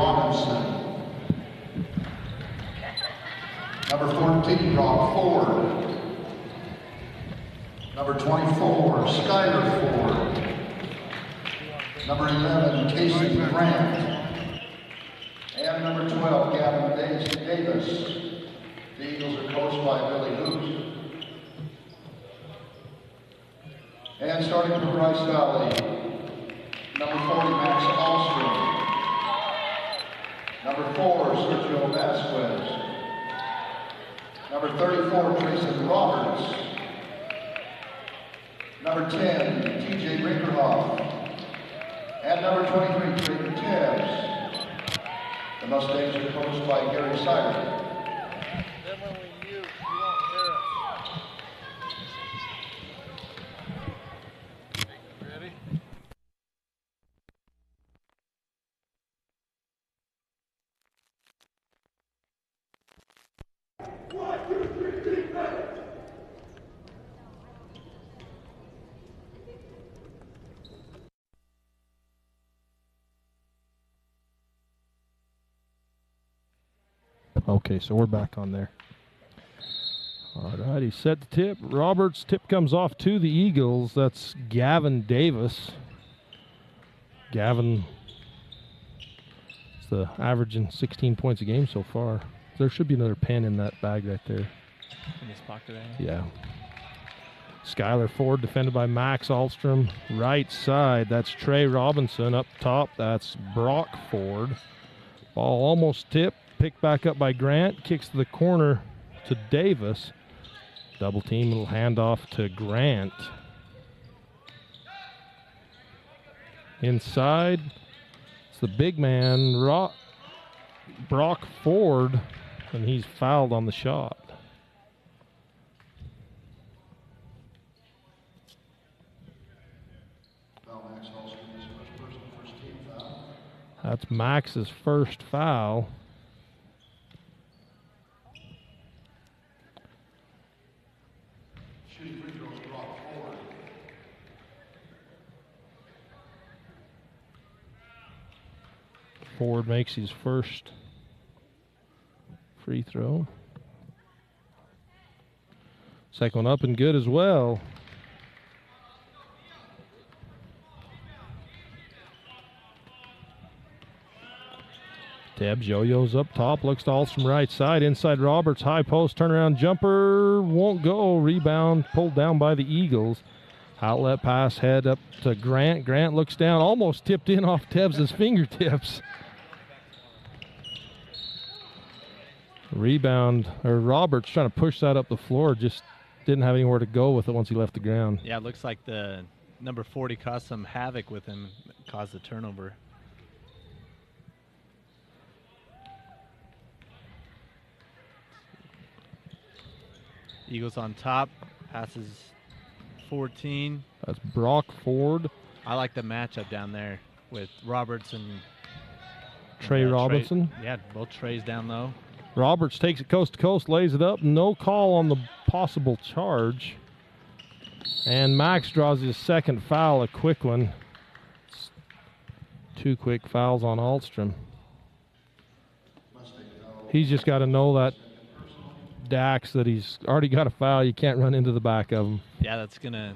Robinson. Number 14, Brock Ford. Number 24, Skylar Ford. Number 11, Casey Grant. And number 12, Gavin Davis. The Eagles are coached by Billy Hoot. And starting for Bryce Valley, number 40, Max Alstrom. Number 4, Sergio Vasquez. Number 34, Tracy Roberts. Number 10, TJ Rinkerhoff. And number 23, Trayton Tebbs. The Mustangs are coached by Gary Sider. Then when we mute, you won't hear us. Ready? Okay, so we're back on there. All right, he set the tip. Roberts' tip comes off to the Eagles. That's Gavin Davis. Gavin is the averaging 16 points a game so far. There should be another pen in that bag right there. In his pocket, Yeah. Skylar Ford defended by Max Alstrom. Right side, that's Trey Robinson. Up top, that's Brock Ford. Ball almost tipped. Picked back up by Grant. Kicks to the corner to Davis. Double team, little handoff to Grant. Inside, it's the big man, Brock Ford, and he's fouled on the shot. That's Max's first foul. Ford makes his first free throw. Second one up and good as well. Tebbs yo-yos up top, looks to Alstrom right side, inside Roberts, high post, turnaround jumper, won't go, rebound pulled down by the Eagles. Outlet pass, head up to Grant. Grant looks down, almost tipped in off Tebbs' fingertips. Rebound, or Roberts trying to push that up the floor, just didn't have anywhere to go with it once he left the ground. Yeah, it looks like the number 40 caused some havoc with him, caused the turnover. Eagles on top, passes 14. That's Brock Ford. I like the matchup down there with Roberts and Trey Robinson. Yeah, both Treys down low. Roberts takes it coast to coast, lays it up. No call on the possible charge. And Max draws his second foul, a quick one. Two quick fouls on Alstrom. He's just got to know that Dax, that he's already got a foul. You can't run into the back of him. Yeah, it's gonna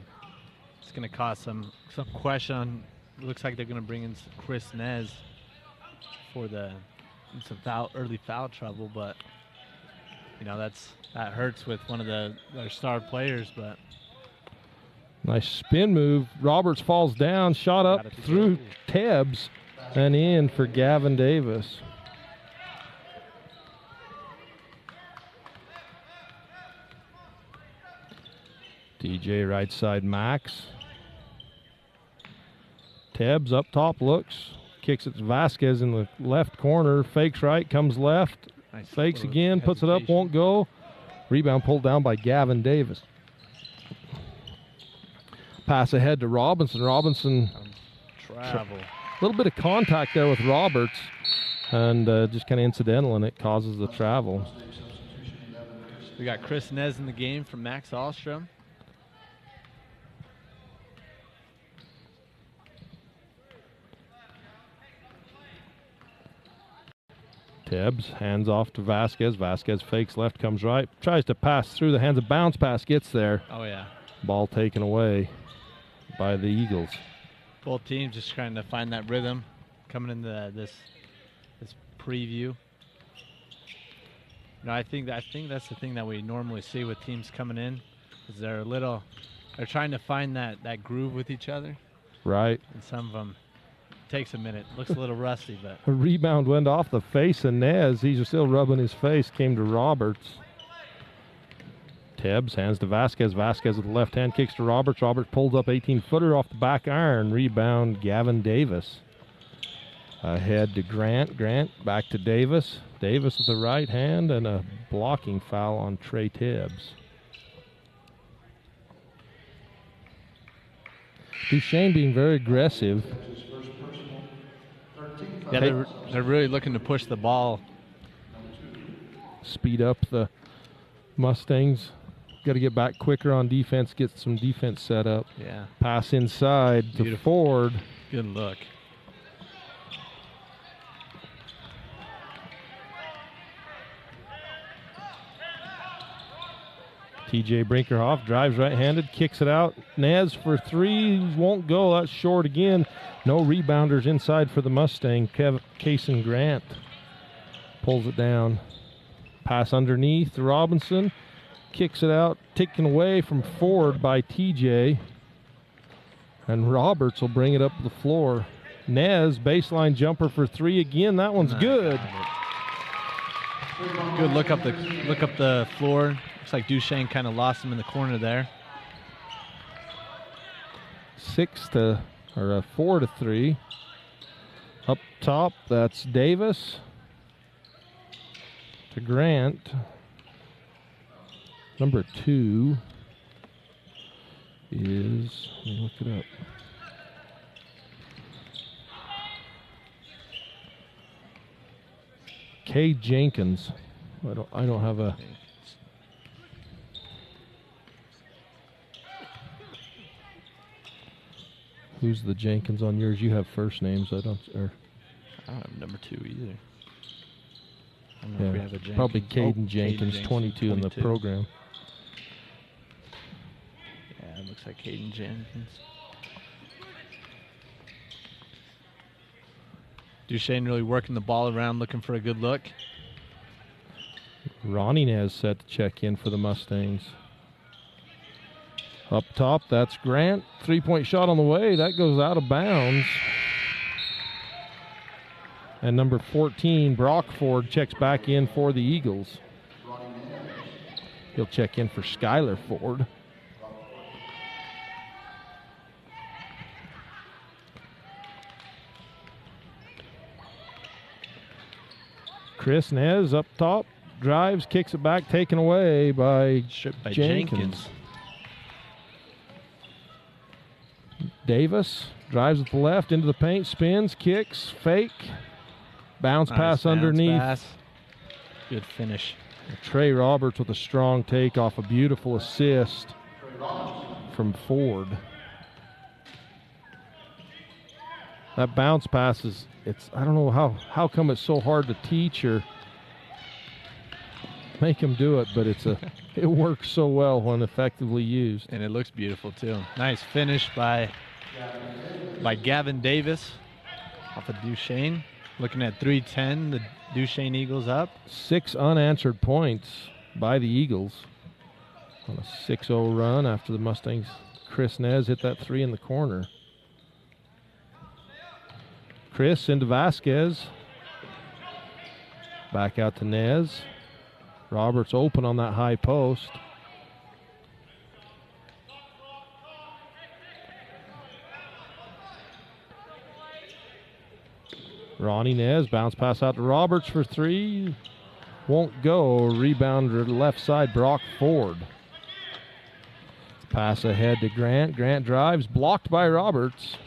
cause some question on. Looks like they're gonna bring in Chris Nez for some early foul trouble, but you know that hurts with one of their star players. But nice spin move. Roberts falls down, shot up through Tebbs, and in for Gavin Davis. DJ right side Max. Tebbs up top, looks, kicks it to Vasquez in the left corner, fakes right, comes left, nice. Fakes again, puts it up, won't go. Rebound pulled down by Gavin Davis. Pass ahead to Robinson. Robinson, travel. A little bit of contact there with Roberts, and just kind of incidental, and it causes the travel. We got Chris Nez in the game from Max Alstrom. Tebbs hands off to Vasquez. Vasquez fakes left, comes right, tries to pass through the hands. A bounce pass gets there. Oh, yeah. Ball taken away by the Eagles. Both teams just trying to find that rhythm coming into this preview. I think that's the thing that we normally see with teams coming in, is they're trying to find that groove with each other. Right. And some of them takes a minute. Looks a little rusty, but a rebound went off the face of Nez. He's still rubbing his face. Came to Roberts. Tebbs hands to Vasquez. Vasquez with the left hand kicks to Roberts. Roberts pulls up 18-footer off the back iron. Rebound Gavin Davis. Ahead to Grant. Grant back to Davis. Davis with the right hand and a blocking foul on Trey Tebbs. Duchesne being very aggressive. Yeah, they're really looking to push the ball. Speed up the Mustangs. Got to get back quicker on defense, get some defense set up. Yeah. Pass inside to Ford. Good look. TJ Brinkerhoff drives right-handed, kicks it out. Nez for three, won't go. That's short again. No rebounders inside for the Mustang. Kason Grant pulls it down. Pass underneath. Robinson kicks it out, taken away from Ford by TJ. And Roberts will bring it up the floor. Nez, baseline jumper for three again. That one's good. Good look up the floor. Looks like Duchesne kind of lost him in the corner there. 4 to 3. Up top, that's Davis to Grant. Number 2 is, let me look it up. Kay Jenkins. I don't have a. Who's the Jenkins on yours? You have first names. I don't have number 2 either. I don't know yeah, if we have a Jenkins. probably Caden Jenkins, 22 in the program. Yeah, it looks like Caden Jenkins. Duchesne really working the ball around, looking for a good look. Ronnie Nez set to check in for the Mustangs. Up top, that's Grant. Three-point shot on the way. That goes out of bounds. And number 14, Brock Ford, checks back in for the Eagles. He'll check in for Skylar Ford. Chris Nez up top, drives, kicks it back, taken away by Jenkins. Davis drives with the left into the paint, spins, kicks, fake, bounce pass underneath. Pass. Good finish. Trey Roberts with a strong take off, a beautiful assist from Ford. That bounce pass is, I don't know how come it's so hard to teach or make him do it, but it works so well when effectively used. And it looks beautiful too. Nice finish by Gavin Davis off of Duchesne. Looking at 3-10, the Duchesne Eagles up. 6 unanswered points by the Eagles on a 6-0 run after the Mustangs. Chris Nez hit that 3 in the corner. Chris into Vasquez. Back out to Nez. Roberts open on that high post. Ronnie Nez, bounce pass out to Roberts for 3. Won't go. Rebounder left side, Brock Ford. Pass ahead to Grant. Grant drives, blocked by Roberts.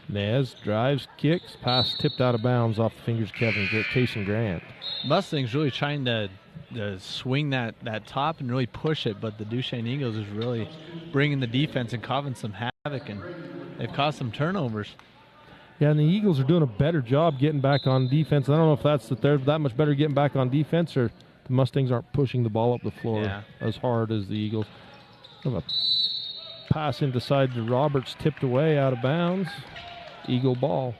Nez drives, kicks, pass tipped out of bounds off the fingers of Kason Grant. Mustangs really trying to swing that top and really push it, but the Duchesne Eagles is really bringing the defense and causing some havoc and they've caused some turnovers. Yeah, and the Eagles are doing a better job getting back on defense. I don't know if that's that they're that much better getting back on defense or the Mustangs aren't pushing the ball up the floor as hard as the Eagles. Have a pass inside to Roberts, tipped away out of bounds. Eagle ball.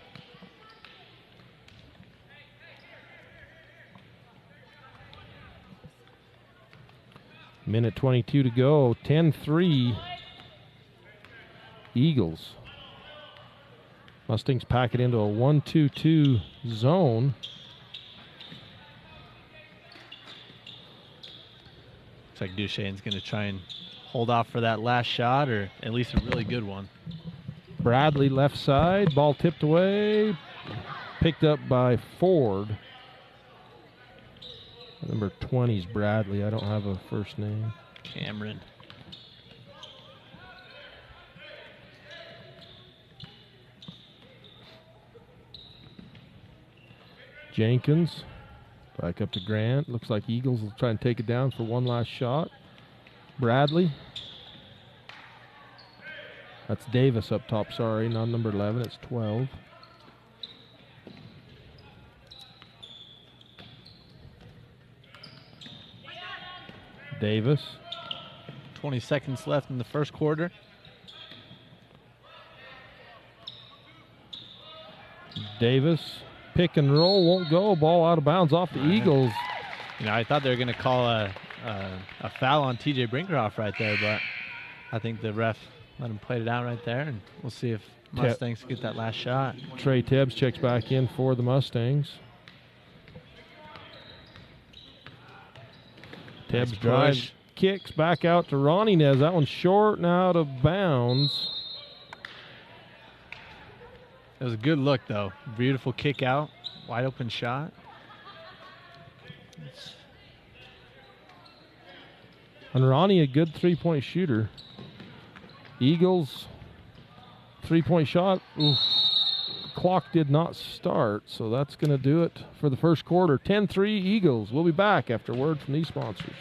Minute 22 to go. 10-3 Eagles. Mustangs pack it into a 1-2-2 zone. Looks like Duchesne's going to try and hold off for that last shot, or at least a really good one. Bradley left side, ball tipped away, picked up by Ford. Number 20 is Bradley. I don't have a first name. Cameron. Jenkins back up to Grant. Looks like Eagles will try and take it down for one last shot. Bradley. That's Davis up top, sorry, not number 11, it's 12. Davis. 20 seconds left in the first quarter. Davis. Pick and roll, won't go. Ball out of bounds off the Eagles. You know, I thought they were going to call a foul on TJ Brinkhoff right there, but I think the ref let him play it out right there, and we'll see if Mustangs get that last shot. Trey Tebbs checks back in for the Mustangs. Tebbs drives, kicks back out to Ronnie Nez. That one's short and out of bounds. It was a good look, though. Beautiful kick out, wide open shot. And Ronnie, a good three-point shooter. Eagles, three-point shot. Oof. Clock did not start, so that's going to do it for the first quarter. 10-3 Eagles. We'll be back after word from these sponsors.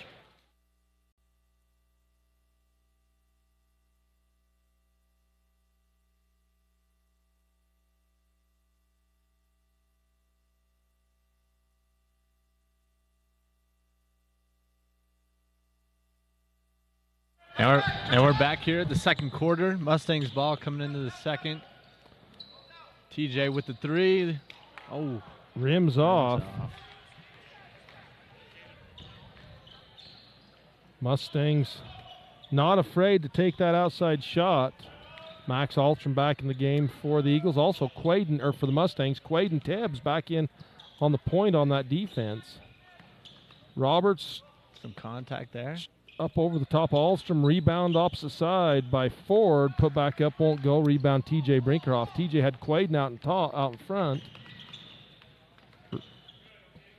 And we're back here at the second quarter. Mustangs ball coming into the second. TJ with the three. Oh, rims off. Mustangs not afraid to take that outside shot. Max Altram back in the game for the Eagles. Also Quaden, or for the Mustangs, Quaden Tebbs back in on the point on that defense. Roberts. Some contact there. Up over the top of Alstrom, rebound opposite side by Ford, put back up, won't go, rebound TJ Brinkhoff. TJ had Quaden out in front.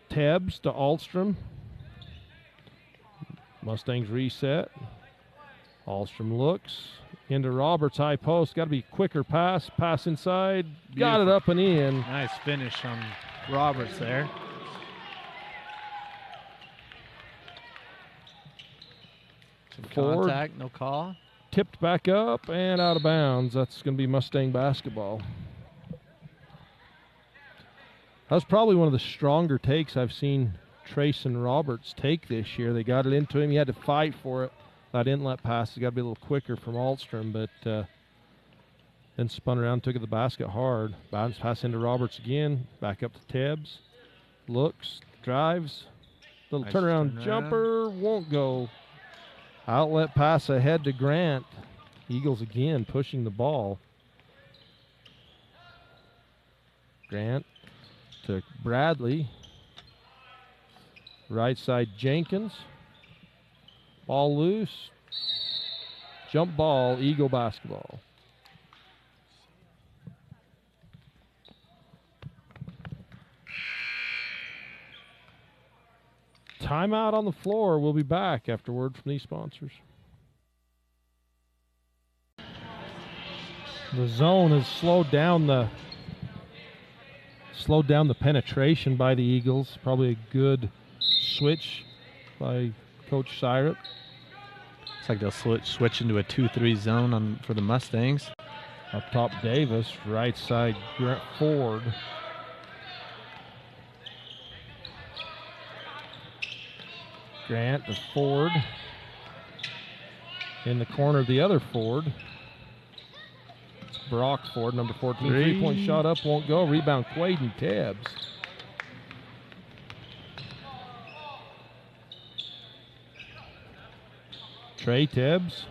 Tebbs to Alstrom. Mustangs reset. Alstrom looks into Roberts, high post, got to be quicker pass inside, got it up and in. Nice finish on Roberts there. Ford, contact, no call. Tipped back up and out of bounds. That's going to be Mustang basketball. That was probably one of the stronger takes I've seen Trace and Roberts take this year. They got it into him. He had to fight for it. That inlet pass has got to be a little quicker from Alstrom, but then spun around, took it to the basket hard. Bounce pass into Roberts again. Back up to Tebbs. Looks, drives. Little Nice turnaround jumper. Won't go. Outlet pass ahead to Grant. Eagles again pushing the ball. Grant to Bradley. Right side Jenkins. Ball loose. Jump ball, Eagle basketball. Timeout on the floor. We'll be back after word from these sponsors. The zone has slowed down the penetration by the Eagles. Probably a good switch by Coach Syrup. Looks like they'll switch into a 2-3 zone for the Mustangs. Up top, Davis. Right side, Ford. Grant to Ford. In the corner, the other Ford. Brock Ford, number 14. Three-point shot up, won't go. Rebound, Quaden Tebbs. Trey Tebbs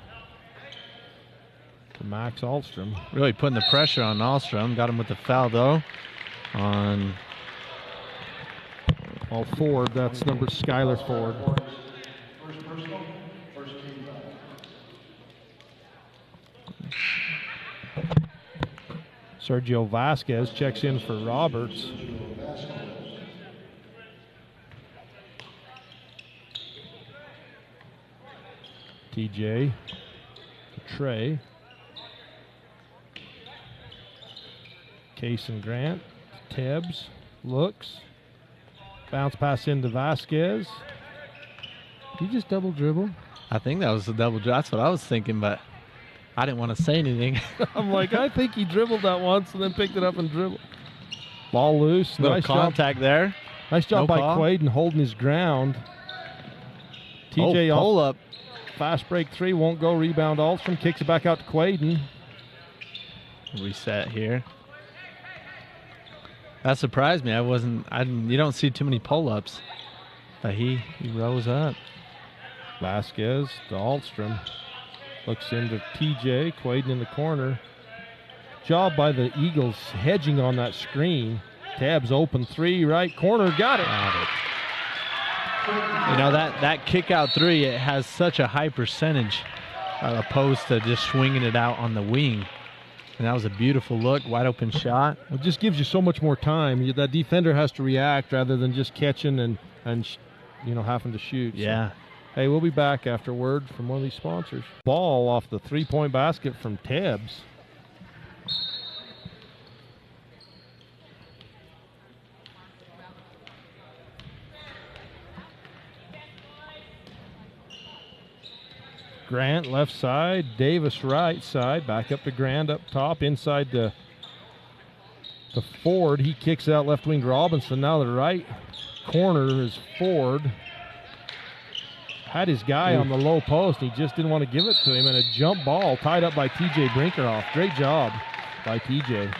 to Max Ahlstrom. Really putting the pressure on Ahlstrom. Got him with the foul, though, on Ford. That's number Skylar Ford. First personal, first team foul. Sergio Vasquez checks in for Roberts. TJ to Trey. Case and Grant. Tebbs looks. Bounce pass into Vasquez. Did you just double dribble? I think that was a double dribble. That's what I was thinking, but I didn't want to say anything. I'm like, I think he dribbled that once and then picked it up and dribbled. Ball loose. No Nice contact job. there. Nice job No by call. Quaden holding his ground. TJ off. Pull up. Fast break three, won't go. Rebound Ahlstrom, kicks it back out to Quaden. Reset here. That surprised me. You don't see too many pull-ups. But he rose up. Vasquez to Ahlstrom. Looks into TJ, Quaden in the corner. Job by the Eagles hedging on that screen. Tabs open three, right corner, got it. You know, that kick out three, it has such a high percentage opposed to just swinging it out on the wing. And that was a beautiful look, wide open shot. It just gives you so much more time. That defender has to react rather than just catching and having to shoot. Yeah. So, hey, we'll be back after word from one of these sponsors. Ball off the three-point basket from Tebbs. Grant left side, Davis right side, back up to Grant up top, inside to Ford. He kicks out left wing Robinson. Now the right corner is Ford. Had his guy on the low post. He just didn't want to give it to him. And a jump ball tied up by TJ Brinkerhoff. Great job by TJ.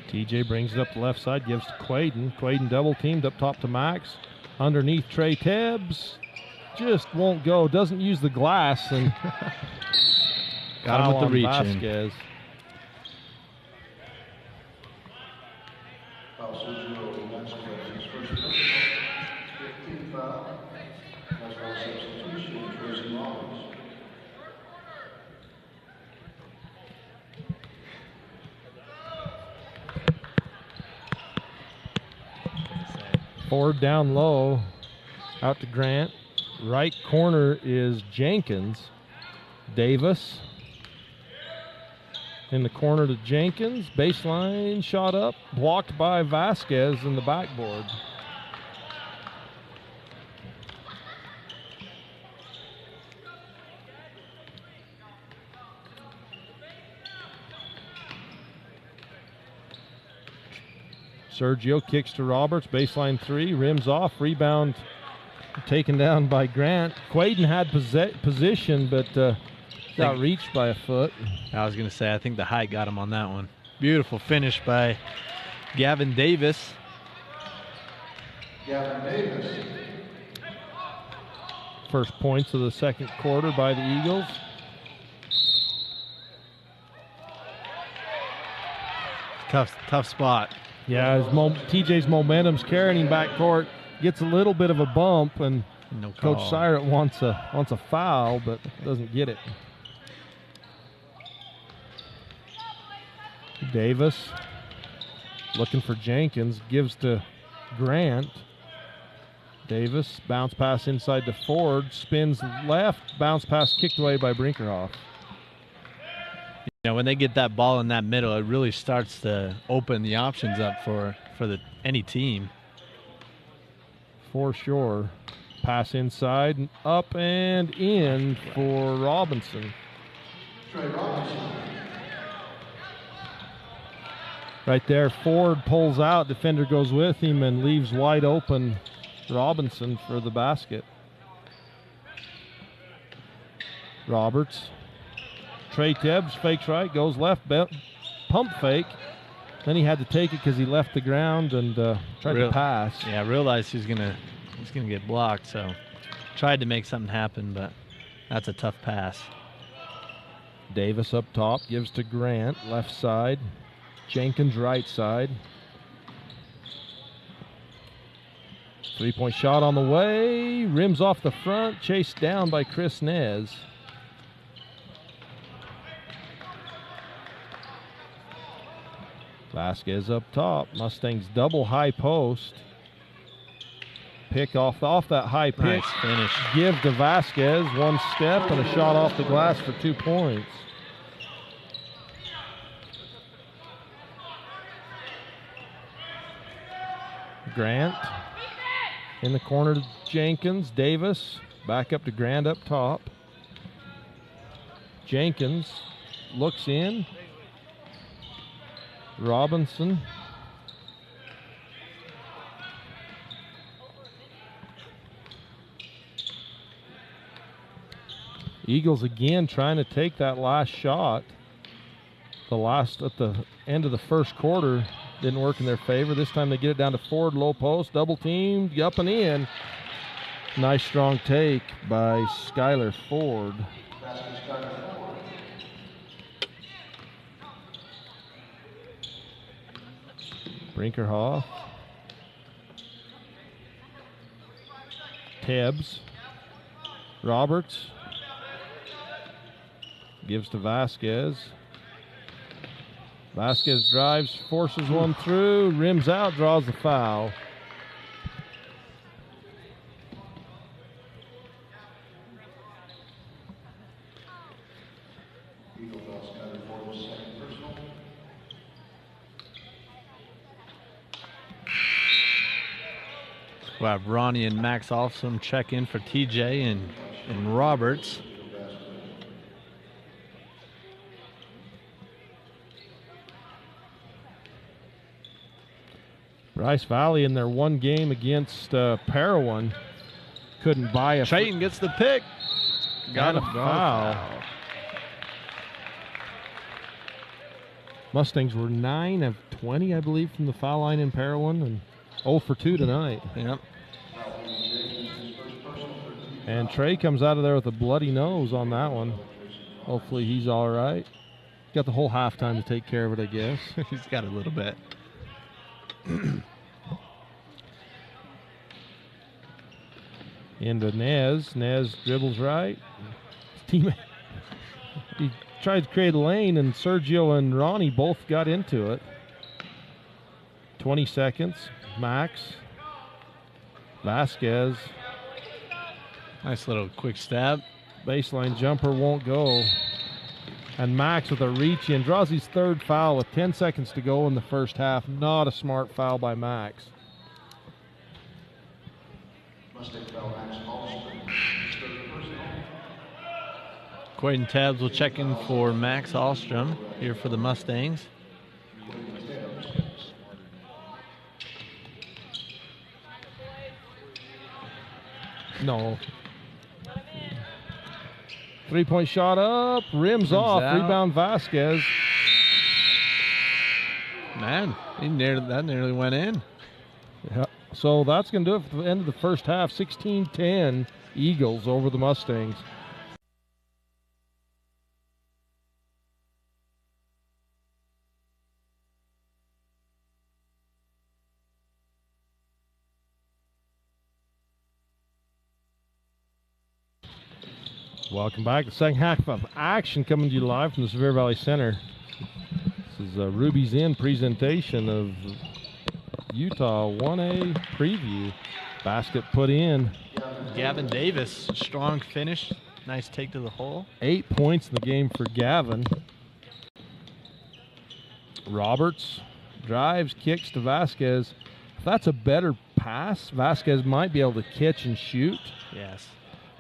TJ brings it up the left side, gives to Quaden. Quaden double teamed up top to Max. Underneath Trey Tebbs. Just won't go. Doesn't use the glass. And got him with the reach Vasquez. Foul Sergio Vasquez. First personal, 15th foul. That's foul substitution, Tracy Rollins. Ford down low, out to Grant. Right corner is Jenkins. Davis in the corner to Jenkins. Baseline shot up, blocked by Vasquez in the backboard. Sergio kicks to Roberts, baseline three, rims off, rebound taken down by Grant. Quaden had position, but got reached by a foot. I was going to say, I think the height got him on that one. Beautiful finish by Gavin Davis. Gavin Davis. First points of the second quarter by the Eagles. Tough spot. Yeah, TJ's momentum's carrying him back court. Gets a little bit of a bump, and no call. Coach Syrett wants a foul, but doesn't get it. Davis looking for Jenkins, gives to Grant. Davis, bounce pass inside to Ford, spins left, bounce pass kicked away by Brinkerhoff. Yeah, when they get that ball in that middle, it really starts to open the options up for any team. For sure. Pass inside, up and in for Robinson. Trey Robinson. Right there, Ford pulls out, defender goes with him and leaves wide open Robinson for the basket. Roberts. Trey Tebbs fakes right, goes left, pump fake. Then he had to take it because he left the ground and tried to pass. Yeah, realized he's gonna get blocked, so tried to make something happen, but that's a tough pass. Davis up top, gives to Grant, left side. Jenkins right side. 3-point shot on the way, rims off the front, chased down by Chris Nez. Vasquez up top. Mustangs double high post. Pick off that high pick. Nice finish. Give to Vasquez. One step and a shot off the glass for 2 points. Grant in the corner to Jenkins. Davis back up to Grant up top. Jenkins looks in. Robinson. Eagles again trying to take that last shot. The last at the end of the first quarter didn't work in their favor. This time they get it down to Ford, low post, double teamed, up and in. Nice strong take by Skylar Ford. Brinkerhoff. Tebbs. Roberts. Gives to Vasquez. Vasquez drives, forces one through, rims out, draws the foul. We'll have Ronnie and Max Alstom check in for TJ and Roberts. Bryce Valley in their one game against Parowan couldn't buy a. Chayton gets the pick. Got a foul. Mustangs were 9 of 20, I believe, from the foul line in Parowan, and 0 for 2 tonight. Yep. And Trey comes out of there with a bloody nose on that one. Hopefully he's all right. Got the whole halftime to take care of it, I guess. He's got a little bit. Into Nez. Nez dribbles right. His teammate, he tried to create a lane, and Sergio and Ronnie both got into it. 20 seconds. Max. Vasquez. Nice little quick stab. Baseline jumper won't go. And Max with a reach in draws his third foul with 10 seconds to go in the first half. Not a smart foul by Max. Quaden Tabbs will check in for Max Alstrom here for the Mustangs. No. 3-point shot up, rims off, out. Rebound Vasquez. Man, that nearly went in. Yeah. So that's going to do it for the end of the first half. 16-10 Eagles over the Mustangs. Welcome back. The second half of action coming to you live from the Sevier Valley Center. This is a Ruby's Inn presentation of Utah 1A preview. Basket put in. Gavin Davis, strong finish. Nice take to the hole. 8 points in the game for Gavin. Roberts drives, kicks to Vasquez. If that's a better pass, Vasquez might be able to catch and shoot. Yes.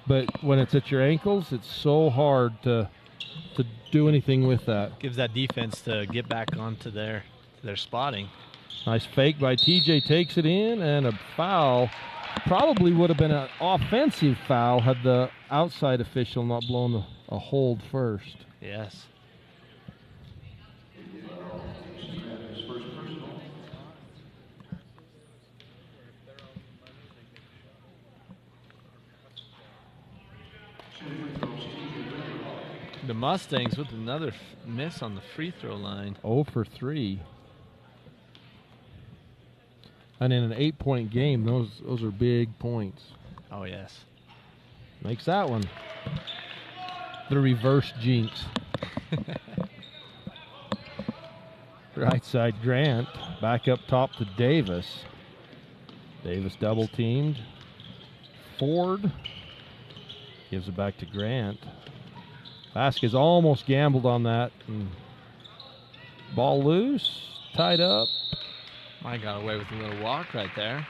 But when it's at your ankles, it's so hard to do anything with that. Gives that defense to get back onto their spotting. Nice fake by TJ, takes it in, and a foul. Probably would have been an offensive foul had the outside official not blown a hold first. Yes. The Mustangs with another miss on the free throw line. 0 for 3. And in an 8-point game, those are big points. Oh, yes. Makes that one. The reverse jinx. Right side Grant. Back up top to Davis. Davis double teamed. Ford gives it back to Grant. Vasquez almost gambled on that. And ball loose. Tied up. I got away with a little walk right there.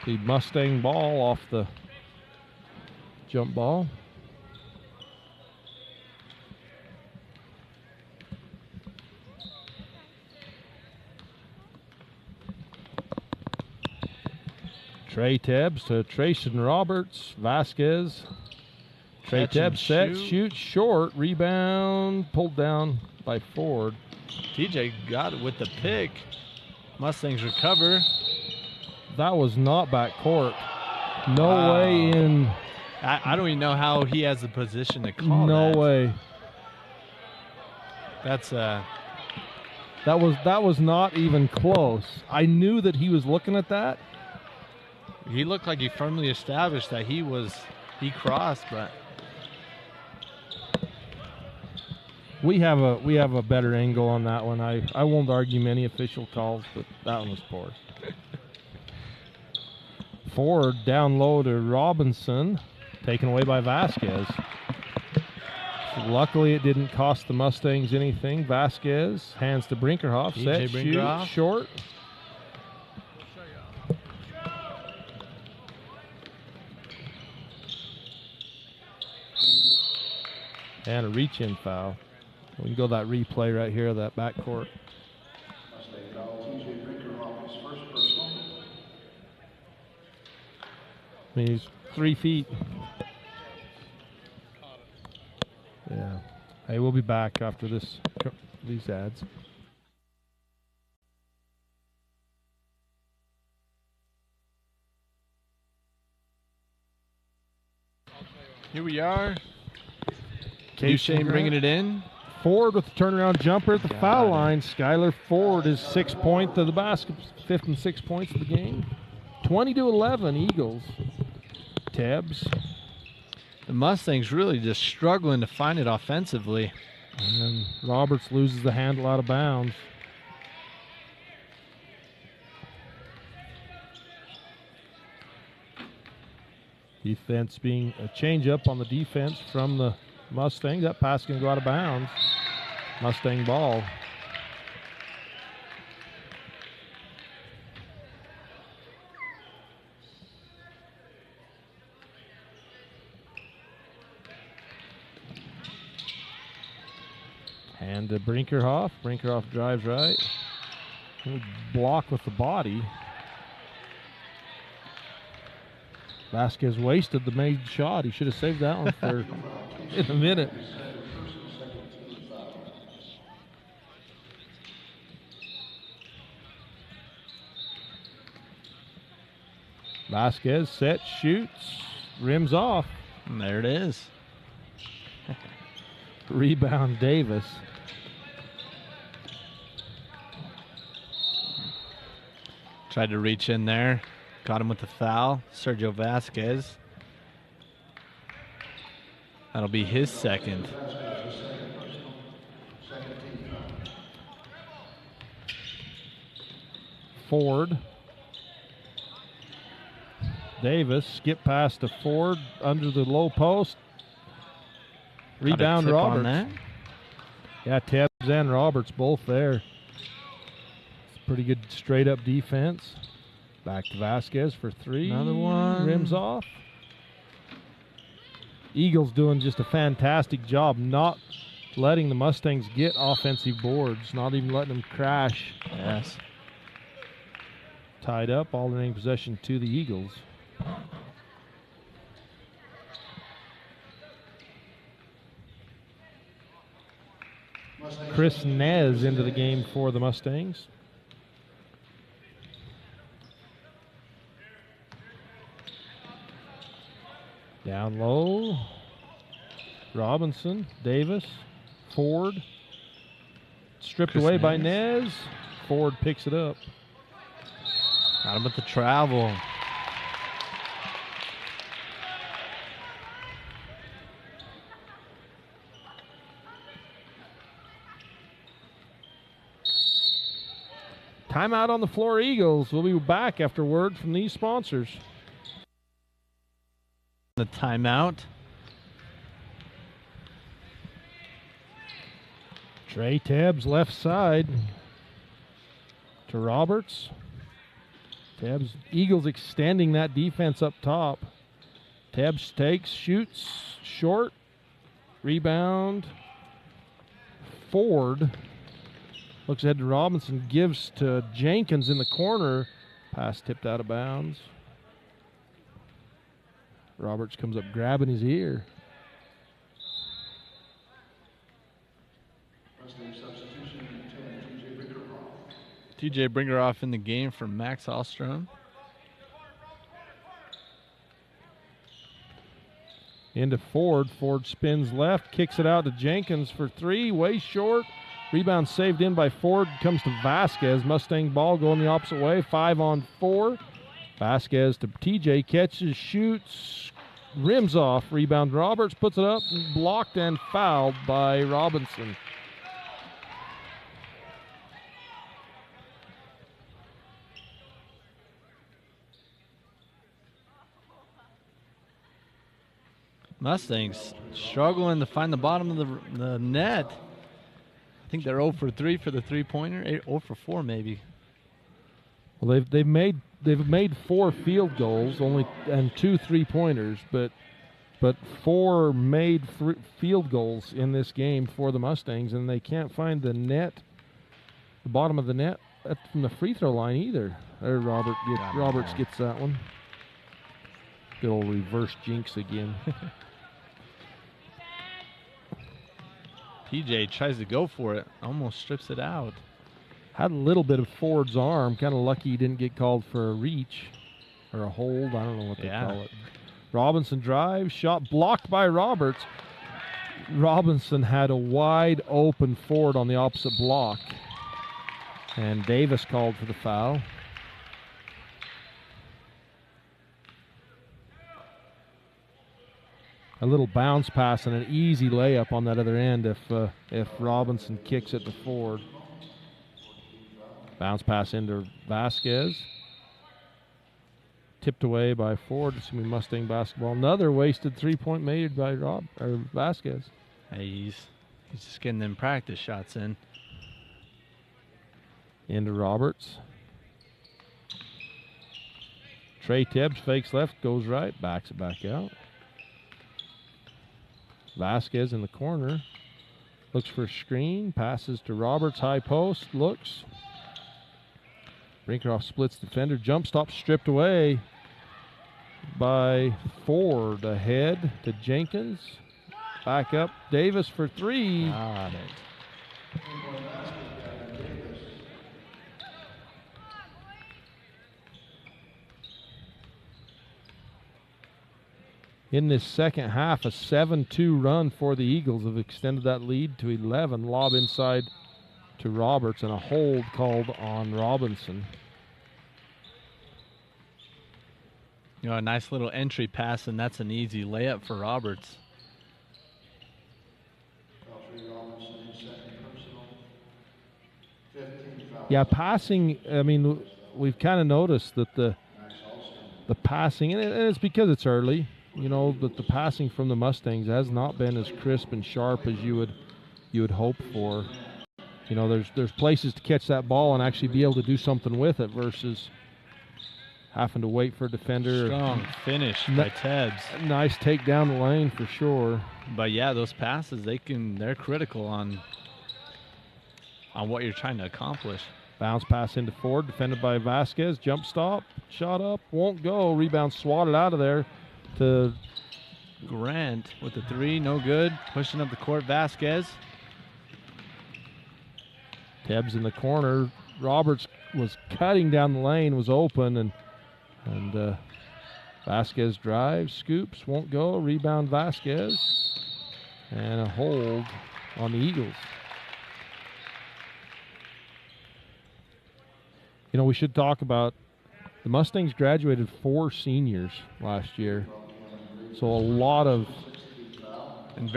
The Mustang ball off the jump ball. Trey Tebbs to Trayson Roberts. Vasquez. Trey Catch and Tebbs sets, shoot. shoots short. Rebound pulled down by Ford. TJ got it with the pick. Mustangs recover. That was not back court. No Wow. way in. I don't even know how he has the position to call No that. way. That's That was not even close. I knew that he was looking at that. he looked like he firmly established that he crossed, but We have a better angle on that one. I won't argue many official calls, but that one was poor. Ford down low to Robinson, taken away by Vasquez. Luckily, it didn't cost the Mustangs anything. Vasquez hands to Brinkerhoff, set, Brinkerhoff. shoot, short. And a reach-in foul. We can go that replay right here of that backcourt. Mustang foul, TJ Brinkerhoff, his first personal. I mean, he's 3 feet. Yeah. Hey, we'll be back after these ads. here we are. Duchesne Duchesne bringing it in. Ford with the turnaround jumper at the Got foul it. line. Skylar Ford is 6th point of the basket, 5th and 6th points of the game. 20-11 Eagles. Tebbs. The Mustangs really just struggling to find it offensively. And then Roberts loses the handle out of bounds. Defense being a change up on the defense from the Mustangs. That pass can go out of bounds. Mustang ball. And to Brinkerhoff. Brinkerhoff drives right. Block with the body. Vasquez wasted the made shot. He should have saved that one for in a minute. Vasquez set, shoots, rims off. And there it is. Rebound Davis. Tried to reach in there. Got him with the foul. Sergio Vasquez. That'll be his second. Ford. Davis, skip pass to Ford under the low post. Got a Rebound tip on Roberts. that. Yeah, Tebbs and Roberts both there. Pretty good straight-up defense. Back to Vasquez for three. Another one. Rims off. Eagles doing just a fantastic job not letting the Mustangs get offensive boards, not even letting them crash. Yes. Tied up, alternating possession to the Eagles. Chris Nez into the game for the Mustangs. Down low. Robinson, Davis, Ford. Stripped Chris away by Nez. Nez. Ford picks it up. Got him with the travel. Timeout on the floor, Eagles. We'll be back after word from these sponsors. The timeout. Trey Tebbs left side to Roberts. Tebbs, Eagles extending that defense up top. Tebbs takes, shoots, short, rebound. Ford looks ahead to Robinson, gives to Jenkins in the corner. Pass tipped out of bounds. Roberts comes up grabbing his ear. TJ Bringeroff in the game for Max Alstrom. Into Ford. Ford spins left, kicks it out to Jenkins for three, way short. Rebound saved in by Ford, comes to Vasquez. Mustang ball going the opposite way, 5-on-4. Vasquez to TJ, catches, shoots, rims off. Rebound Roberts, puts it up, blocked and fouled by Robinson. Mustangs struggling to find the bottom of the net. I think they're 0 for 3 for the three-pointer, 0 for 4 maybe. Well, they've made 4 field goals, and 2 3-pointers, but 4 made field goals in this game for the Mustangs, and they can't find the net, the bottom of the net from the free throw line either. There, Roberts gets that one. Good old reverse jinx again. TJ tries to go for it, almost strips it out. Had a little bit of Ford's arm. Kind of lucky he didn't get called for a reach or a hold. I don't know what they call it. Robinson drives, shot blocked by Roberts. Robinson had a wide open Ford on the opposite block. And Davis called for the foul. A little bounce pass and an easy layup on that other end if Robinson kicks it to Ford. Bounce pass into Vasquez. Tipped away by Ford. It's going to be Mustang basketball. Another wasted three-point made by Vasquez. Hey, he's just getting them practice shots in. Into Roberts. Trey Tebbs fakes left, goes right, backs it back out. Vasquez in the corner. Looks for a screen, passes to Roberts, high post, looks. Brinkeroff splits defender, jump stop stripped away by Ford. Ahead to Jenkins. Back up, Davis for three. Got it. In this second half, a 7-2 run for the Eagles have extended that lead to 11. Lob inside to Roberts and a hold called on Robinson. You know, a nice little entry pass, and that's an easy layup for Roberts. Yeah, passing, I mean, we've kind of noticed that the passing, and it's because it's early, you know, that the passing from the Mustangs has not been as crisp and sharp as you would hope for. you know, there's places to catch that ball and actually be able to do something with it versus having to wait for a defender. Strong finish by Tebbs. Nice take down the lane for sure. But yeah, those passes, they're critical on what you're trying to accomplish. Bounce pass into Ford, defended by Vasquez. Jump stop, shot up, won't go. Rebound swatted out of there to Grant with the three, no good. Pushing up the court, Vasquez. Tebbs in the corner. Roberts was cutting down the lane, was open, and Vasquez drives, scoops, won't go. Rebound Vasquez, and a hold on the Eagles. You know, we should talk about the Mustangs graduated 4 seniors last year. So a lot of... And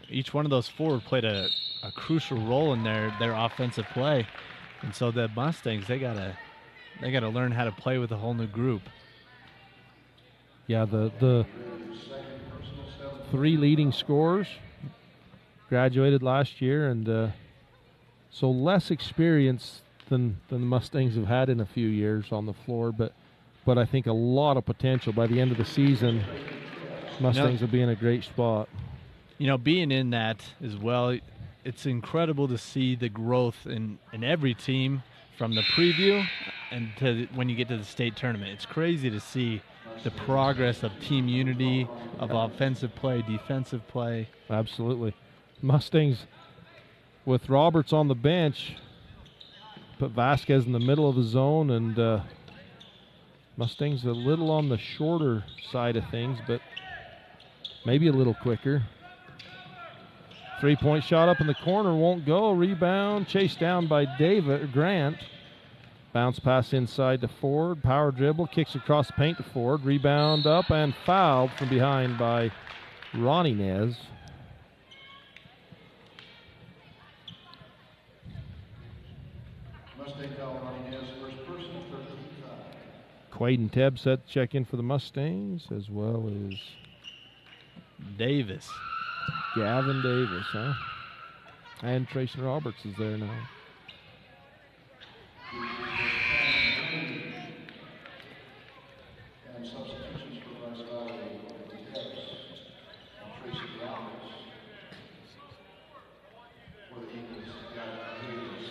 each one of those 4 played a crucial role in their offensive play. And so the Mustangs, they gotta learn how to play with a whole new group. Yeah, the 3 leading scorers graduated last year, and so less experience than the Mustangs have had in a few years on the floor, but I think a lot of potential. By the end of the season, Mustangs will be in a great spot. You know, being in that as well, it's incredible to see the growth in every team from the preview and to when you get to the state tournament. It's crazy to see the progress of team unity, of offensive play, defensive play. Absolutely. Mustangs, with Roberts on the bench, put Vasquez in the middle of the zone, and Mustangs a little on the shorter side of things, but maybe a little quicker. 3-point shot up in the corner, won't go. Rebound, chased down by Grant. Bounce pass inside to Ford. Power dribble, kicks across the paint to Ford. Rebound up and fouled from behind by Ronnie Nez. Quaden Tebbs set to check in for the Mustangs, as well as Davis. Gavin Davis, huh? And Trayson Roberts is there now. And substitutions for Bryce and Trayson Roberts. For the Eagles, Gavin Davis.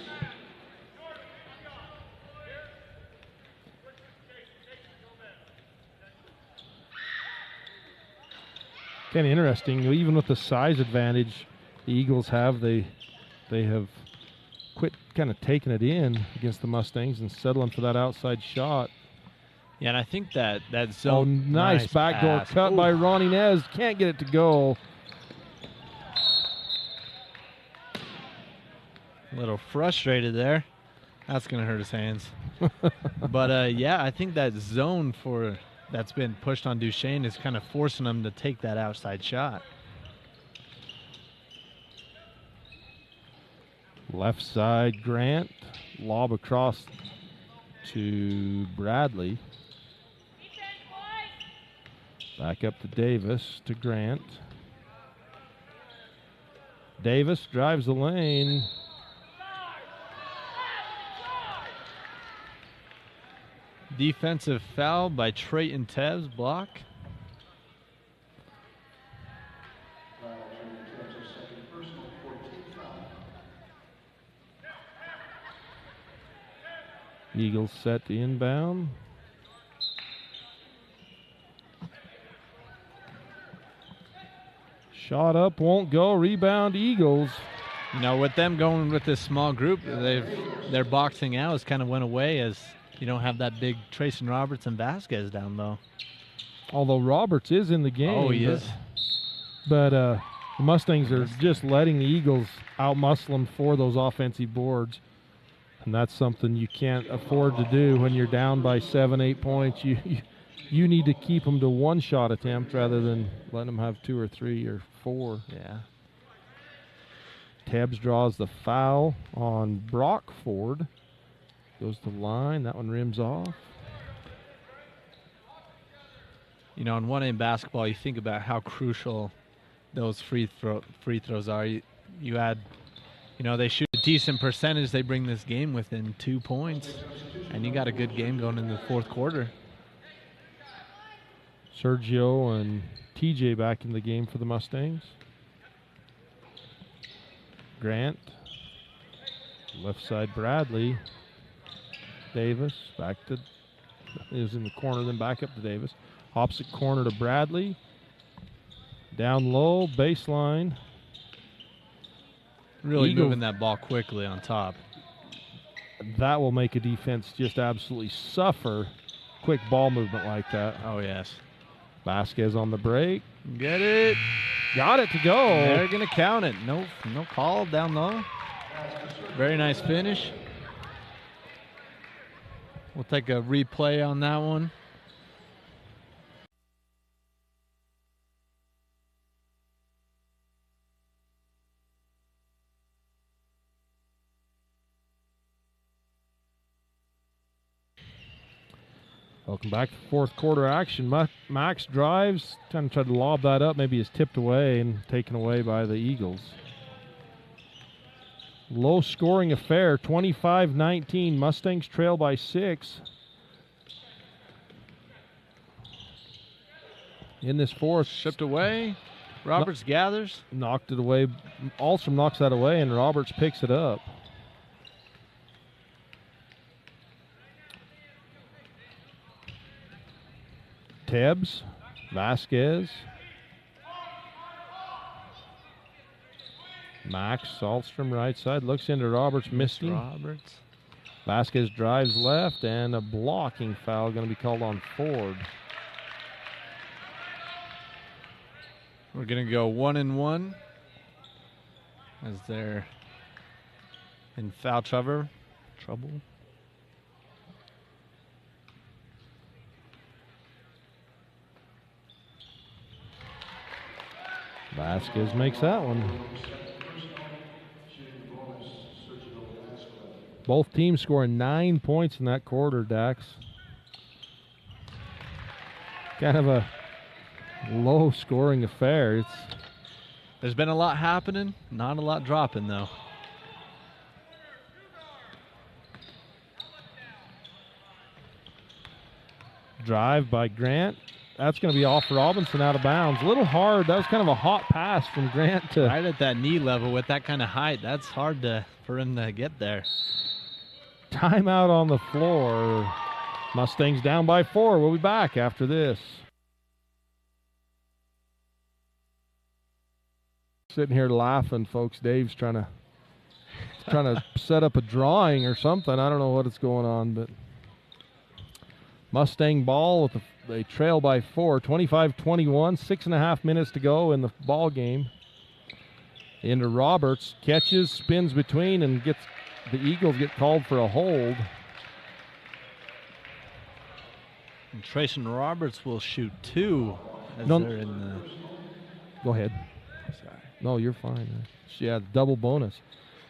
Kind of interesting, even with the size advantage the Eagles have, they have quit kind of taking it in against the Mustangs and settling for that outside shot. Yeah, and I think that zone. Oh, nice backdoor pass. cut by Ronnie Nez. Can't get it to go. A little frustrated there. That's going to hurt his hands. But, yeah, I think that zone that's been pushed on Duchesne is kind of forcing him to take that outside shot. Left side, Grant. Lob across to Bradley. Back up to Davis, to Grant. Davis drives the lane. Defensive foul by Trayton Tebbs, block. Eagles set to inbound. Shot up, won't go. Rebound, Eagles. You know, with them going with this small group, their boxing out has kind of went away as you don't have that big Trayson Roberts and Vasquez down low. Although Roberts is in the game. Oh, he is. But the Mustangs are just letting the Eagles out-muscle them for those offensive boards. And that's something you can't afford to do when you're down by 7, 8 points. You need to keep them to one shot attempt rather than letting them have 2 or 3 or 4. Yeah. Tebbs draws the foul on Brock Ford. Goes to the line. That one rims off. You know, in 1A basketball, you think about how crucial those free throws are. You add You know, they shoot a decent percentage. They bring this game within 2 points. And you got a good game going in the fourth quarter. Sergio and TJ back in the game for the Mustangs. Grant. Left side Bradley. Davis back to, is in the corner, then back up to Davis. Opposite corner to Bradley. Down low, baseline. Really Eagle. moving that ball quickly on top. That will make a defense just absolutely suffer quick ball movement like that. Oh, yes. Vasquez on the break. Get it. Got it to go. They're going to count it. No call down low. Very nice finish. We'll take a replay on that one. Welcome back to fourth quarter action. Max drives, kind of tried to lob that up, maybe is tipped away and taken away by the Eagles. Low scoring affair, 25-19. Mustangs trail by 6. In this fourth. Shipped away. Roberts gathers. Knocked it away. Alstrom knocks that away, and Roberts picks it up. Tebbs, Vasquez, Max, Alstrom right side, looks into Roberts, missing. Roberts. Vasquez drives left, and a blocking foul going to be called on Ford. We're going to go 1-1 as they're in foul trouble. Vasquez makes that one. Both teams scoring 9 points in that quarter, Dax. Kind of a low-scoring affair. There's been a lot happening, not a lot dropping, though. Drive by Grant. That's going to be off Robinson, out of bounds. A little hard. That was kind of a hot pass from Grant to... Right at that knee level with that kind of height. That's hard for him to get there. Timeout on the floor. Mustangs down by 4. We'll be back after this. Sitting here laughing, folks. Dave's trying to set up a drawing or something. I don't know what is going on, but Mustang ball with they trail by 4, 25-21, 6.5 minutes to go in the ball game. Into Roberts, catches, spins between, and gets the Eagles get called for a hold. And Trayson Roberts will shoot 2 as No, they're in the... Go ahead. Sorry. No, you're fine. Yeah, double bonus.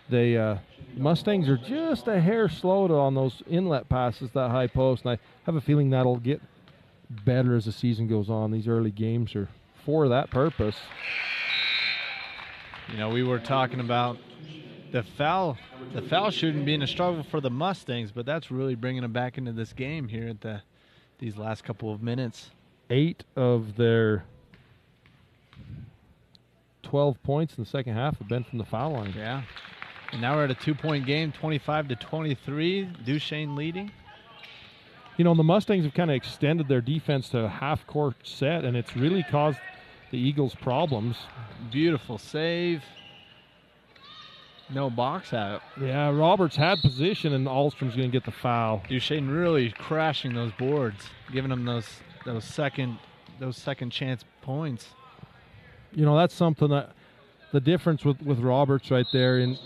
They Mustangs are just a hair slow on those inlet passes, that high post, and I have a feeling that'll get better as the season goes on. These early games are for that purpose. You know, we were talking about the foul shooting being a struggle for the Mustangs, but that's really bringing them back into this game here at these last couple of minutes. 8 of their 12 points in the second half have been from the foul line. Yeah. And now we're at a 2-point game, 25-23, Duchesne leading. You know, the Mustangs have kind of extended their defense to a half-court set, and it's really caused the Eagles problems. Beautiful save. No box out. Yeah, Roberts had position, and Alstrom's going to get the foul. Duchesne really crashing those boards, giving them those second chance points. You know, that's something that the difference with Roberts right there in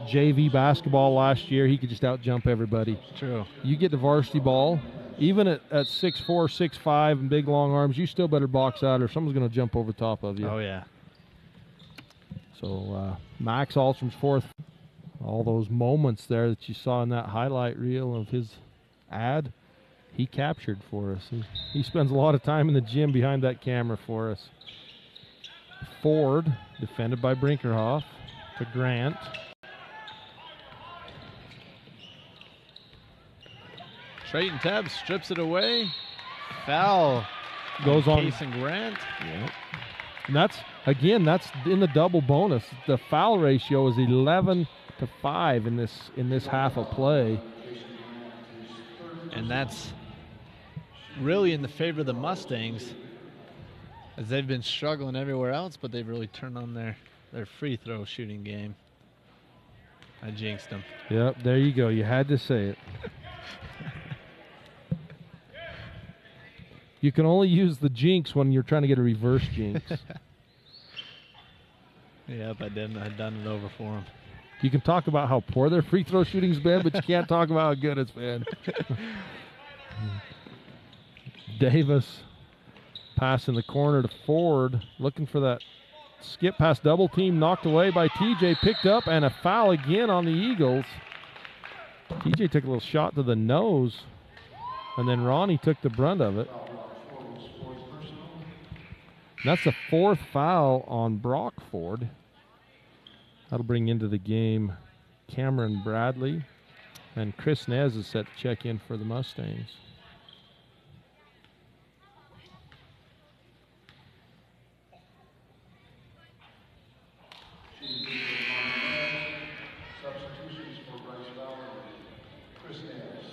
JV basketball last year, he could just out-jump everybody. True. You get the varsity ball, even at 6'4", 6'5", and big long arms, you still better box out or someone's going to jump over top of you. Oh, yeah. So Max Alstrom's fourth. All those moments there that you saw in that highlight reel of his ad, he captured for us. He spends a lot of time in the gym behind that camera for us. Ford, defended by Brinkerhoff. to Grant. Trayton Tabbs strips it away. Foul Goes on. Case and Grant. Yep. And that's in the double bonus. The foul ratio is 11-5 in this half of play. And that's really in the favor of the Mustangs, as they've been struggling everywhere else, but they've really turned on their free throw shooting game. I jinxed them. Yep, there you go. You had to say it. You can only use the jinx when you're trying to get a reverse jinx. Yep, I did. I'd done it over for them. You can talk about how poor their free throw shooting's been, but you can't talk about how good it's been. Davis pass in the corner to Ford, looking for that skip pass, double team, knocked away by TJ, picked up, and a foul again on the Eagles. TJ took a little shot to the nose, and then Ronnie took the brunt of it. That's the fourth foul on Brock Ford. That'll bring into the game Cameron Bradley, and Chris Nez is set to check in for the Mustangs. Substitutions for Bryce Chris Nez,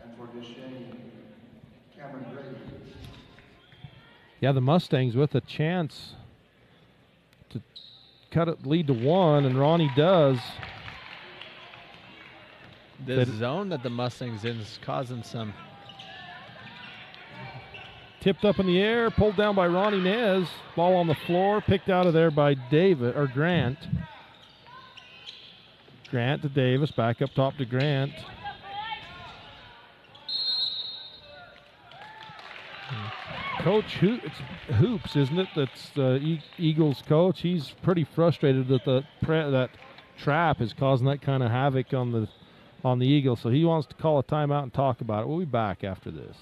and for Duchesne, Cameron Brady. Yeah, the Mustangs with a chance to cut it lead to 1, and Ronnie does. The zone that the Mustangs in is causing some. Tipped up in the air, pulled down by Ronnie Nez. Ball on the floor, picked out of there by Grant. Grant to Davis, back up top to Grant. Coach it's Hoops, isn't it? That's the Eagles coach. He's pretty frustrated that that trap is causing that kind of havoc on the Eagles. So he wants to call a timeout and talk about it. We'll be back after this.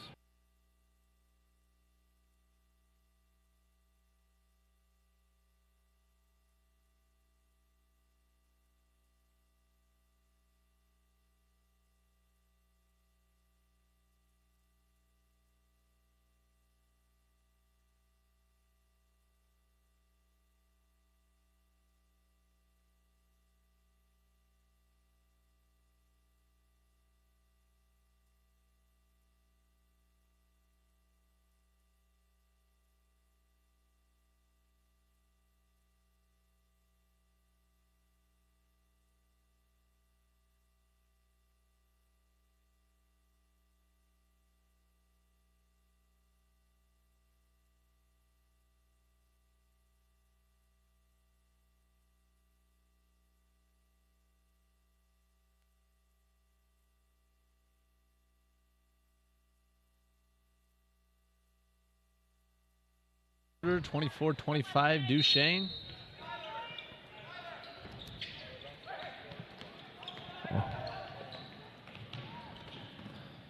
Order 24-25 Duchesne.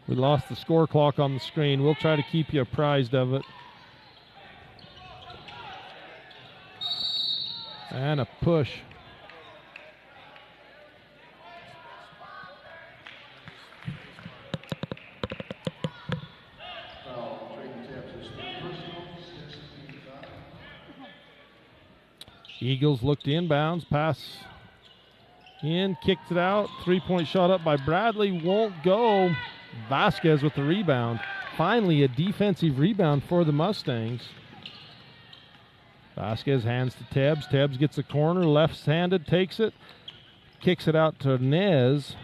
We lost the score clock on the screen. We'll try to keep you apprised of it. And a push. Eagles looked inbounds, pass in, kicked it out. Three-point shot up by Bradley, won't go. Vasquez with the rebound. Finally, a defensive rebound for the Mustangs. Vasquez hands to Tebbs. Tebbs gets the corner, left-handed, takes it, kicks it out to Nez.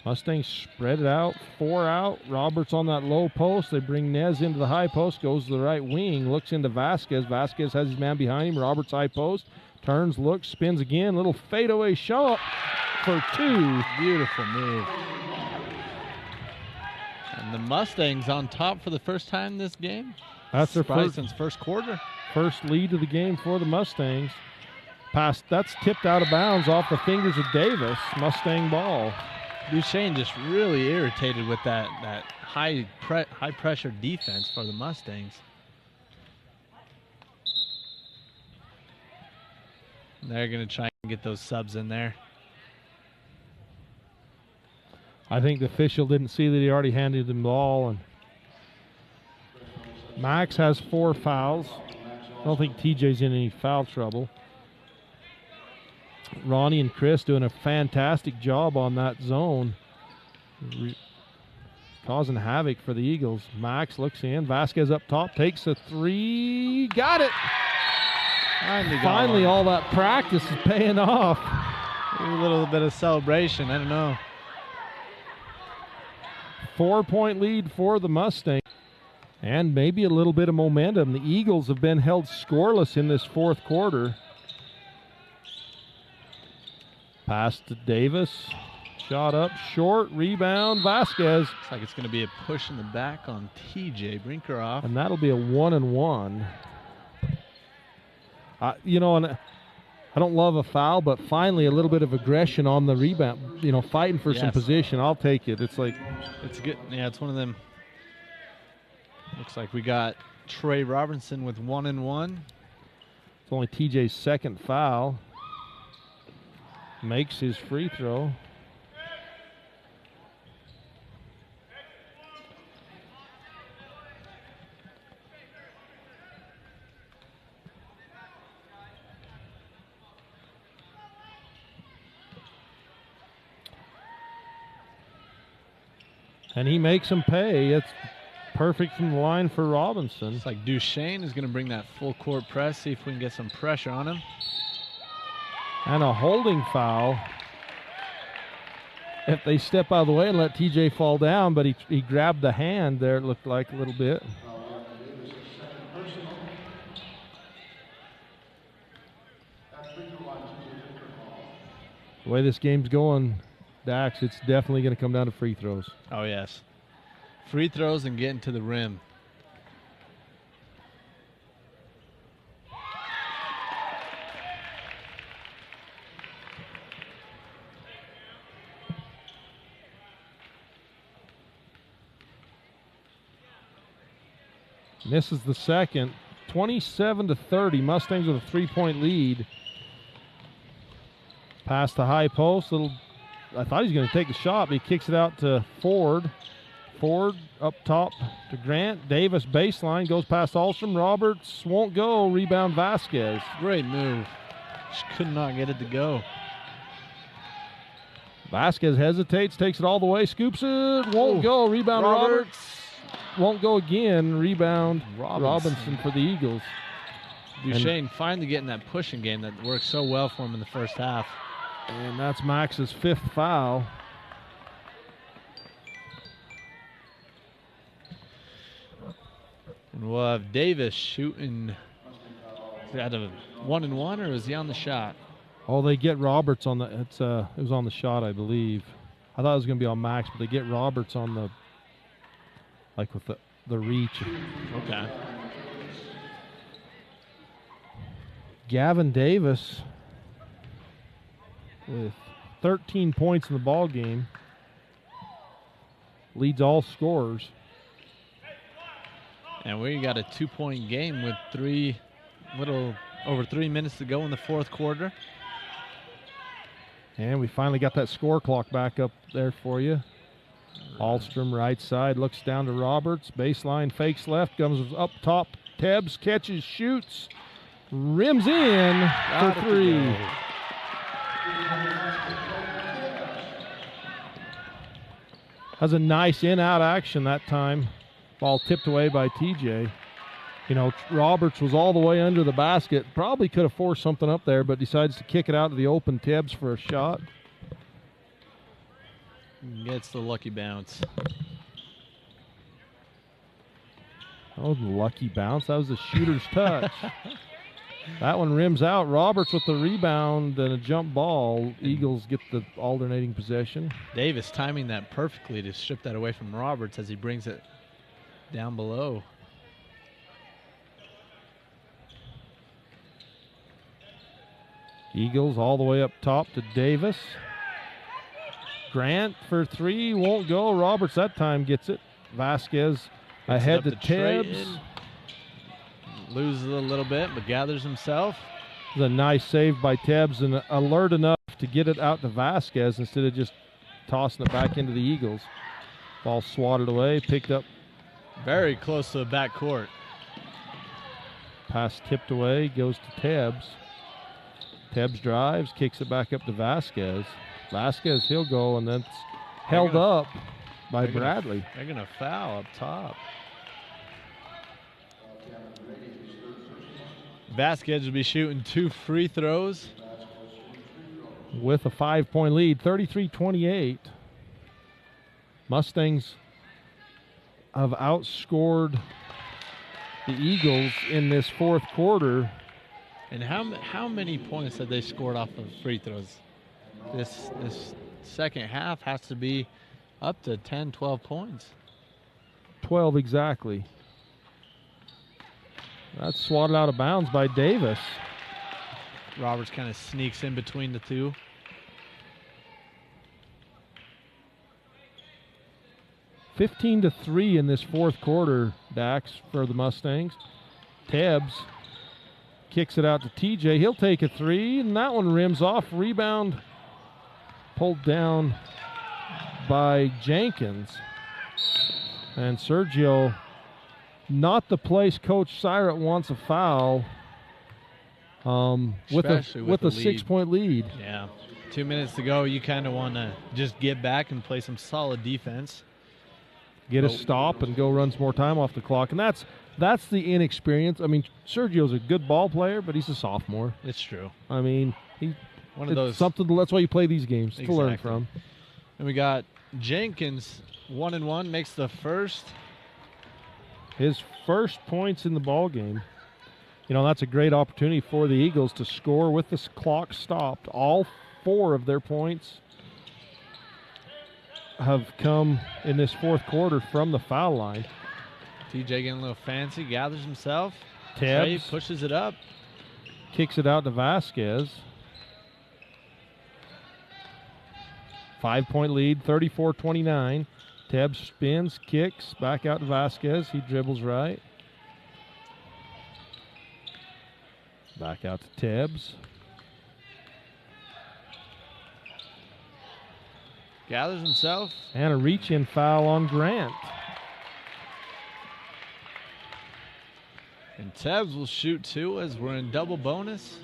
Mustangs spread it out, 4 out. Roberts on that low post. They bring Nez into the high post, goes to the right wing, looks into Vasquez. Vasquez has his man behind him. Roberts high post, turns, looks, spins again. Little fadeaway shot for 2. Beautiful move. And the Mustangs on top for the first time this game. That's their first quarter. First lead of the game for the Mustangs. Pass, that's tipped out of bounds off the fingers of Davis. Mustang ball. Duchesne just really irritated with that high pressure defense for the Mustangs. They're going to try and get those subs in there. I think the official didn't see that he already handed him the ball. And Max has 4 fouls. I don't think TJ's in any foul trouble. Ronnie and Chris doing a fantastic job on that zone, causing havoc for the Eagles. Max looks in. Vasquez up top, takes a 3. Got it! Finally, all that practice is paying off. A little bit of celebration. I don't know. 4-point lead for the Mustangs. And maybe a little bit of momentum. The Eagles have been held scoreless in this fourth quarter. Pass to Davis. Shot up short. Rebound. Vasquez. Looks like it's going to be a push in the back on TJ Brinkeroff. And that'll be a 1-and-1. You know, and I don't love a foul, but finally a little bit of aggression on the rebound. You know, fighting for some position. I'll take it. It's like. It's good. Yeah, it's one of them. Looks like we got Trey Robinson with 1-and-1. It's only TJ's second foul. Makes his free throw. And he makes him pay. It's perfect from the line for Robinson. It's like Duchesne is going to bring that full court press, see if we can get some pressure on him. And a holding foul. If they step out of the way and let TJ fall down, but he grabbed the hand there, it looked like a little bit. The way this game's going, Dax, it's definitely going to come down to free throws. Oh, yes. Free throws and getting to the rim. Misses the second. 27-30. Mustangs with a 3-point lead. Past the high post. I thought he was going to take the shot, but he kicks it out to Ford. Ford up top to Grant. Davis baseline. Goes past Alstrom. Roberts won't go. Rebound Vasquez. Great move. Just could not get it to go. Vasquez hesitates. Takes it all the way. Scoops it. Won't go. Rebound Roberts. Won't go again. Rebound Robinson for the Eagles. Duchesne finally getting that pushing game that worked so well for him in the first half. And that's Max's 5th foul. And we'll have Davis shooting. Is he out of 1-and-1 or is he on the shot? Oh, they get Roberts on the. It was on the shot, I believe. I thought it was going to be on Max, but they get Roberts on the. Like with the reach. Okay. Gavin Davis with 13 points in the ball game. Leads all scorers. And we got a 2-point game with over 3 minutes to go in the fourth quarter. And we finally got that score clock back up there for you. Alstrom right side, looks down to Roberts. Baseline, fakes left, comes up top. Tebbs catches, shoots, rims in for 3. Has a nice in-out action that time. Ball tipped away by TJ. You know, Roberts was all the way under the basket. Probably could have forced something up there, but decides to kick it out to the open Tebbs for a shot. Gets the lucky bounce. That was a lucky bounce. That was a shooter's touch. That one rims out. Roberts with the rebound and a jump ball. Eagles get the alternating possession. Davis timing that perfectly to strip that away from Roberts as he brings it down below. Eagles all the way up top to Davis. Grant for 3, won't go. Roberts that time gets it. Vasquez ahead to Tebbs. Loses a little bit, but gathers himself. It was a nice save by Tebbs and alert enough to get it out to Vasquez instead of just tossing it back into the Eagles. Ball swatted away, picked up. Very close to the back court. Pass tipped away, goes to Tebbs. Tebbs drives, kicks it back up to Vasquez. Vasquez, he'll go, and then it's held up by Bradley. They're going to foul up top. Vasquez will be shooting 2 free throws. With a 5-point lead, 33-28. Mustangs have outscored the Eagles in this fourth quarter. And how many points have they scored off of free throws? This second half has to be up to 10, 12 points. 12 exactly. That's swatted out of bounds by Davis. Roberts kind of sneaks in between the two. (15-3) in this fourth quarter, Dax, for the Mustangs. Tebbs kicks it out to TJ. He'll take a three, and that one rims off. Rebound pulled down by Jenkins. And Sergio, not the place Coach Syrett wants a foul with a 6-point lead. Yeah, 2 minutes to go. You kind of want to just get back and play some solid defense. Get a stop and go run some more time off the clock. And that's the inexperience. I mean, Sergio's a good ball player, but he's a sophomore. It's true. I mean, one of those. That's why you play these games, exactly. to learn from. And we got Jenkins, 1-1, makes the first. His first points in the ball game. You know, that's a great opportunity for the Eagles to score with the clock stopped. All 4 of their points have come in this fourth quarter from the foul line. TJ getting a little fancy, gathers himself. Tebbs Trey pushes it up. Kicks it out to Vasquez. 5-point lead, 34-29. Tebbs spins, kicks, back out to Vasquez. He dribbles right. Back out to Tebbs. Gathers himself. And a reach-in foul on Grant. And Tebbs will shoot 2 as we're in double bonus.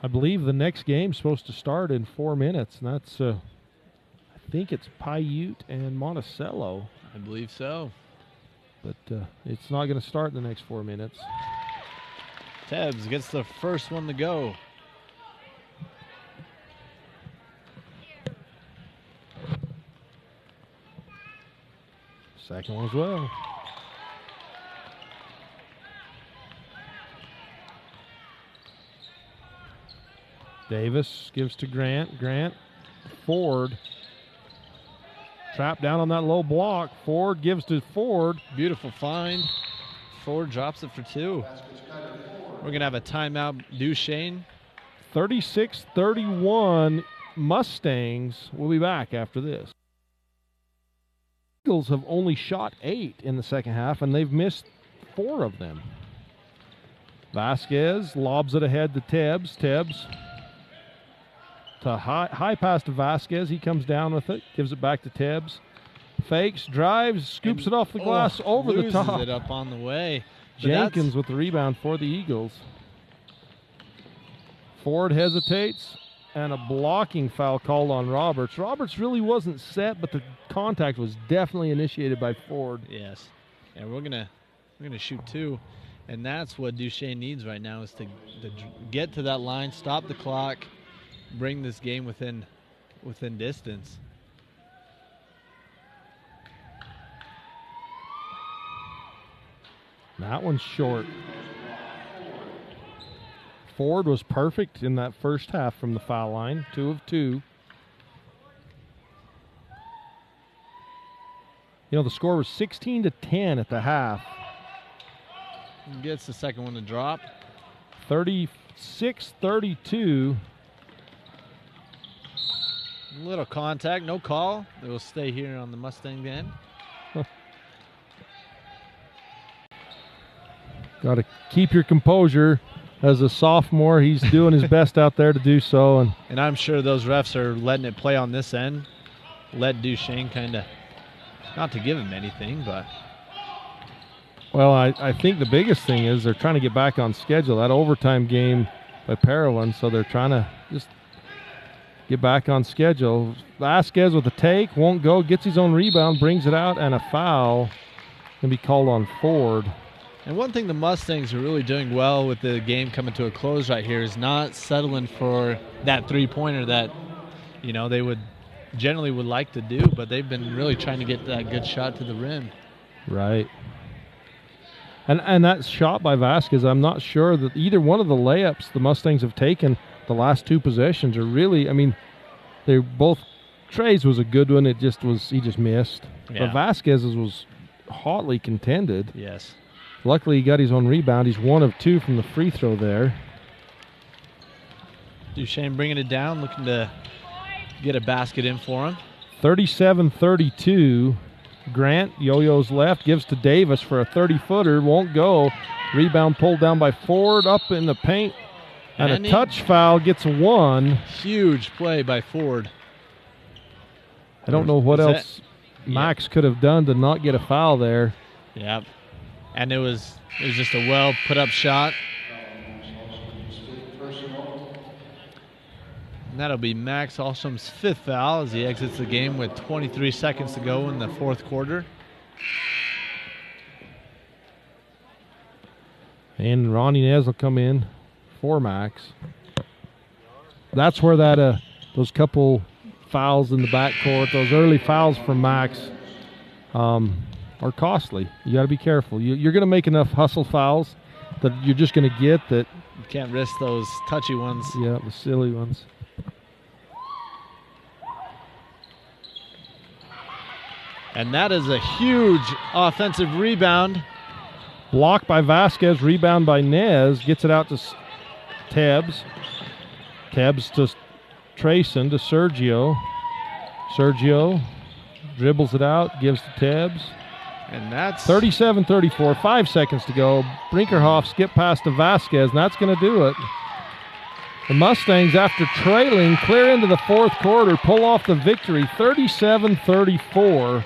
I believe the next game's supposed to start in 4 minutes, and that's, I think it's Paiute and Monticello. I believe so. But it's not going to start in the next 4 minutes. Tebbs gets the first one to go. Second one as well. Davis gives to Grant. Grant, Ford. Trapped down on that low block. Ford gives to Ford. Beautiful find. Ford drops it for 2. We're going to have a timeout. Duchesne. 36-31 Mustangs. We'll be back after this. Eagles have only shot 8 in the second half, and they've missed 4 of them. Vasquez lobs it ahead to Tebbs. Tebbs to high pass to Vasquez. He comes down with it, gives it back to Tebbs. Fakes, drives, scoops it off the glass over the top. Loses it up on the way. Jenkins with the rebound for the Eagles. Ford hesitates, and a blocking foul called on Roberts. Roberts really wasn't set, but the contact was definitely initiated by Ford. Yes, and we're gonna shoot 2, and that's what Duchesne needs right now is to get to that line, stop the clock, bring this game within distance. That one's short. Ford was perfect in that first half from the foul line, 2 of 2. You know, the score was 16-10 at the half. Gets the second one to drop. 36-32. Little contact, no call. It will stay here on the Mustang end. Got to keep your composure. As a sophomore, he's doing his best out there to do so. And I'm sure those refs are letting it play on this end. Let Duchesne kind of, not to give him anything, but. Well, I think the biggest thing is they're trying to get back on schedule. That overtime game by Parowan, so they're trying to just get back on schedule. Vasquez with a take, won't go, gets his own rebound, brings it out, and a foul can be called on Ford. And one thing the Mustangs are really doing well with the game coming to a close right here is not settling for that three-pointer that, you know, they would generally would like to do, but they've been really trying to get that good shot to the rim. Right. And that shot by Vasquez, I'm not sure that either one of the layups the Mustangs have taken the last two possessions are really, I mean, they're both, Trey's was a good one. It just was, he just missed. Yeah. But Vasquez's was hotly contended. Yes. Luckily, he got his own rebound. He's 1 of 2 from the free throw there. Duchesne bringing it down, looking to get a basket in for him. 37-32. Grant, yo-yo's left, gives to Davis for a 30-footer. Won't go. Rebound pulled down by Ford, up in the paint. And a touch foul gets 1. Huge play by Ford. I don't know what else Max could have done to not get a foul there. Yep. And it was just a well put up shot. And that'll be Max Alstrom's 5th foul as he exits the game with 23 seconds to go in the 4th quarter. And Ronnie Nez will come in for Max. That's where that those couple fouls in the backcourt, those early fouls from Max, are costly. You got to be careful. You're going to make enough hustle fouls that you're just going to get that. You can't risk those touchy ones. Yeah, the silly ones. And that is a huge offensive rebound. Blocked by Vasquez, rebound by Nez, gets it out to Tebbs. Tebbs to Trayson, to Sergio. Sergio dribbles it out, gives to Tebbs. And that's 37-34, 5 seconds to go. Brinkerhoff skip past to Vasquez, and that's going to do it. The Mustangs, after trailing clear into the 4th quarter, pull off the victory, 37-34.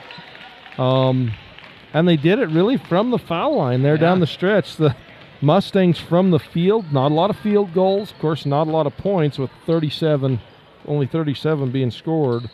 And they did it really from the foul line there down the stretch. The Mustangs from the field, not a lot of field goals. Of course, not a lot of points with only 37 being scored.